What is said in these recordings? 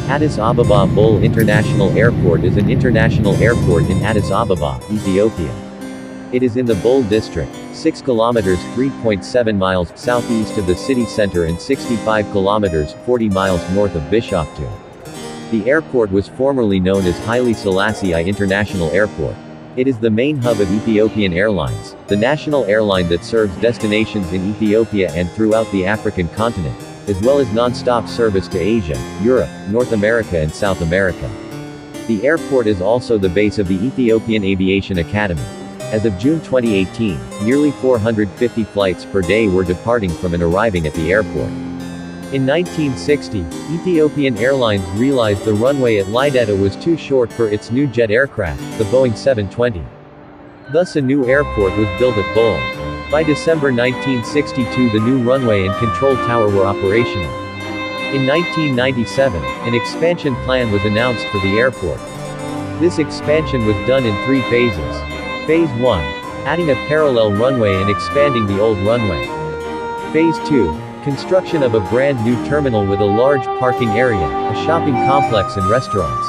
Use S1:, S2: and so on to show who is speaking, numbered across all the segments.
S1: Addis Ababa Bole International Airport is an international airport in Addis Ababa, Ethiopia. It is in the Bole district, 6 kilometers (3.7 miles) southeast of the city center and 65 kilometers (40 miles) north of Bishoftu. The airport was formerly known as Haile Selassie International Airport. It is the main hub of Ethiopian Airlines, the national airline that serves destinations in Ethiopia and throughout the African continent, as well as non-stop service to Asia, Europe, North America and South America. The airport is also the base of the Ethiopian Aviation Academy. As of June 2018, nearly 450 flights per day were departing from and arriving at the airport. In 1960, Ethiopian Airlines realized the runway at Lideta was too short for its new jet aircraft, the Boeing 720. Thus a new airport was built at Bole. By December 1962 the new runway and control tower were operational. In 1997, an expansion plan was announced for the airport. This expansion was done in 3 phases. Phase 1. Adding a parallel runway and expanding the old runway. Phase 2. Construction of a brand new terminal with a large parking area, a shopping complex and restaurants.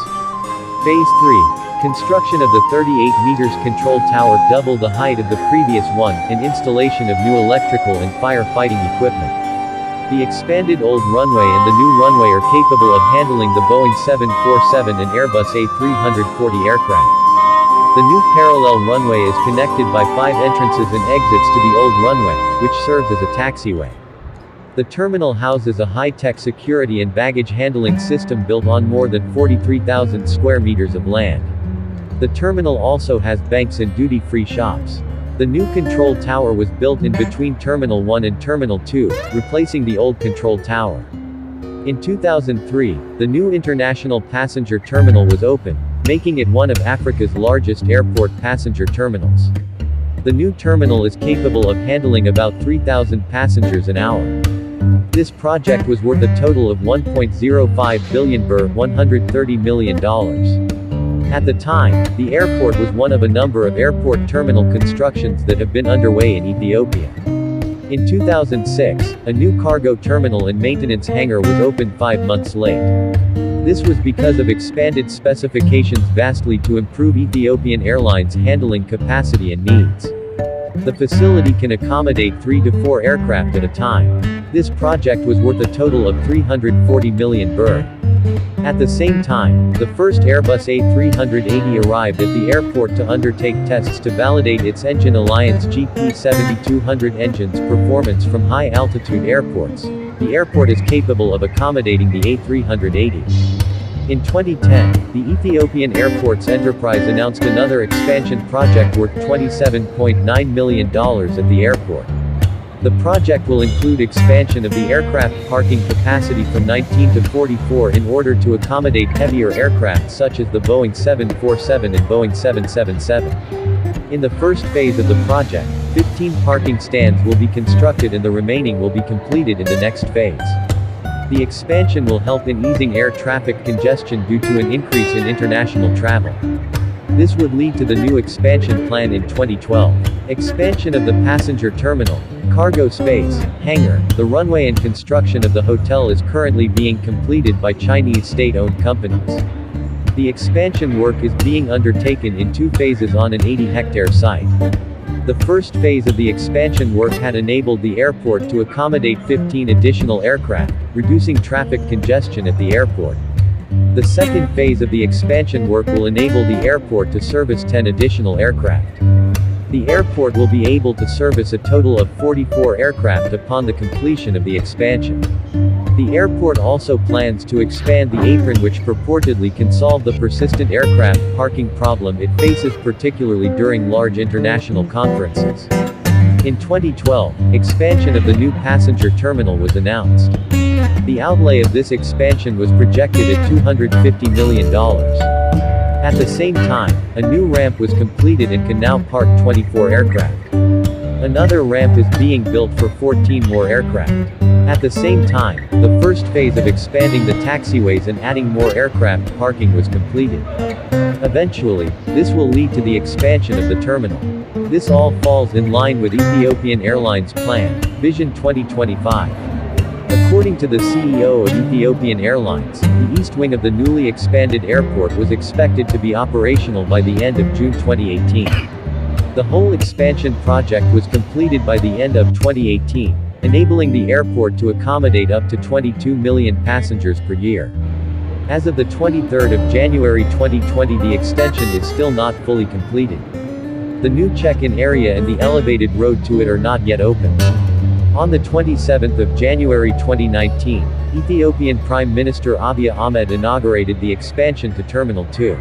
S1: Phase 3. Construction of the 38 meters control tower double the height of the previous one, and installation of new electrical and firefighting equipment. The expanded old runway and the new runway are capable of handling the Boeing 747 and Airbus A340 aircraft. The new parallel runway is connected by 5 entrances and exits to the old runway, which serves as a taxiway. The terminal houses a high-tech security and baggage handling system built on more than 43,000 square meters of land. The terminal also has banks and duty-free shops. The new control tower was built in between Terminal 1 and Terminal 2, replacing the old control tower. In 2003, the new international passenger terminal was opened, making it one of Africa's largest airport passenger terminals. The new terminal is capable of handling about 3,000 passengers an hour. This project was worth a total of 1.05 billion birr, $130 million. At the time, the airport was one of a number of airport terminal constructions that have been underway in Ethiopia. In 2006, a new cargo terminal and maintenance hangar was opened 5 months late. This was because of expanded specifications vastly to improve Ethiopian Airlines' handling capacity and needs. The facility can accommodate 3 to 4 aircraft at a time. This project was worth a total of 340 million birr. At the same time, the first Airbus A380 arrived at the airport to undertake tests to validate its Engine Alliance GP7200 engine's performance from high-altitude airports. The airport is capable of accommodating the A380. In 2010, the Ethiopian Airports Enterprise announced another expansion project worth $27.9 million at the airport. The project will include expansion of the aircraft parking capacity from 19 to 44 in order to accommodate heavier aircraft such as the Boeing 747 and Boeing 777. In the first phase of the project, 15 parking stands will be constructed and the remaining will be completed in the next phase. The expansion will help in easing air traffic congestion due to an increase in international travel. This would lead to the new expansion plan in 2012. Expansion of the passenger terminal, cargo space, hangar, the runway and construction of the hotel is currently being completed by Chinese state-owned companies. The expansion work is being undertaken in 2 phases on an 80-hectare site. The first phase of the expansion work had enabled the airport to accommodate 15 additional aircraft, reducing traffic congestion at the airport. The second phase of the expansion work will enable the airport to service 10 additional aircraft. The airport will be able to service a total of 44 aircraft upon the completion of the expansion. The airport also plans to expand the apron, which purportedly can solve the persistent aircraft parking problem it faces, particularly during large international conferences. In 2012, expansion of the new passenger terminal was announced. The outlay of this expansion was projected at $250 million. At the same time, a new ramp was completed and can now park 24 aircraft. Another ramp is being built for 14 more aircraft. At the same time, the first phase of expanding the taxiways and adding more aircraft parking was completed. Eventually, this will lead to the expansion of the terminal. This all falls in line with Ethiopian Airlines' plan, Vision 2025. According to the CEO of Ethiopian Airlines, the east wing of the newly expanded airport was expected to be operational by the end of June 2018. The whole expansion project was completed by the end of 2018, enabling the airport to accommodate up to 22 million passengers per year. As of the 23rd of January 2020, the extension is still not fully completed. The new check-in area and the elevated road to it are not yet open. On the 27th of January 2019, Ethiopian Prime Minister Abiy Ahmed inaugurated the expansion to Terminal 2.